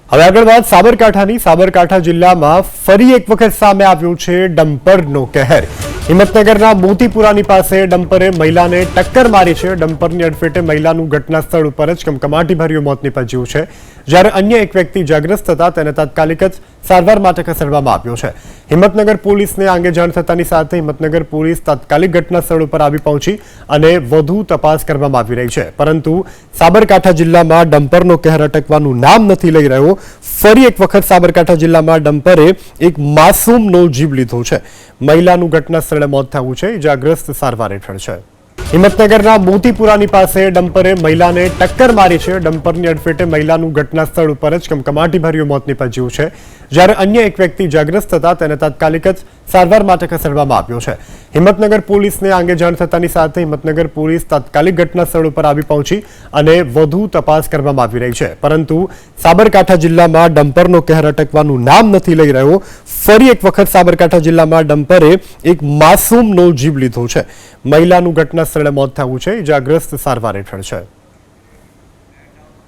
હવે આગળ વાત સાબરકાંઠા જિલ્લામાં ફરી એક વખત સામે આવ્યો છે ડમ્પરનો કહેર। હિંમતનગરના મોતીપુરાની પાસે ડમ્પરે મહિલાને ટક્કર મારી છે। ડમ્પરની અડફેટે મહિલાનું ઘટના સ્થળ ઉપર જ કમકમાટીભર્યું મોત નીપજ્યું છે, જ્યારે અન્ય એક વ્યક્તિ ઇજાગ્રસ્ત થતા તેને તાત્કાલિક જ સારવાર માટે ખસેડવામાં આવ્યો છે। હિંમતનગર પોલીસને આ અંગે જાણ થતાની સાથે હિંમતનગર પોલીસ તાત્કાલિક ઘટના સ્થળ ઉપર આવી પહોંચી અને વધુ તપાસ કરવામાં આવી રહી છે, પરંતુ સાબરકાંઠા જિલ્લામાં ડમ્પરનો કહેર અટકવાનું નામ નથી લઈ રહ્યો। ફરી એક વખત સાબરકાંઠા જિલ્લામાં ડમ્પરે એક માસૂમનો જીવ લીધો છે। મહિલાનું ઘટના સ્થળે મોત થયું છે, ઇજાગ્રસ્ત સારવાર હેઠળ છે। હિંમતનગરના મોતીપુરાની પાસે ડમ્પરે મહિલાને ટક્કર મારી છે। ડમ્પરની અડફેટે મહિલાનું ઘટના સ્થળ ઉપર જ કમકમાટીભર્યું મોત નીપજ્યું છે, જ્યારે અન્ય એક વ્યક્તિ ઇજાગ્રસ્ત થતા તેને તાત્કાલિક જ સારવાર માટે ખસેડવામાં આવ્યો છે। હિંમતનગર પોલીસને આ અંગે જાણ થતાની સાથે હિંમતનગર પોલીસ તાત્કાલિક ઘટના સ્થળ ઉપર આવી પહોંચી અને વધુ તપાસ કરવામાં આવી રહી છે, પરંતુ સાબરકાંઠા જિલ્લામાં ડમ્પરનો કહેર અટકવાનું નામ નથી લઈ રહ્યો। ફરી એક વખત સાબરકાંઠા જિલ્લામાં ડમ્પરે એક માસૂમનો જીવ લીધો છે। મહિલાનું ઘટના સ્થળે મોત થયું છે, ઇજાગ્રસ્ત સારવાર હેઠળ છે।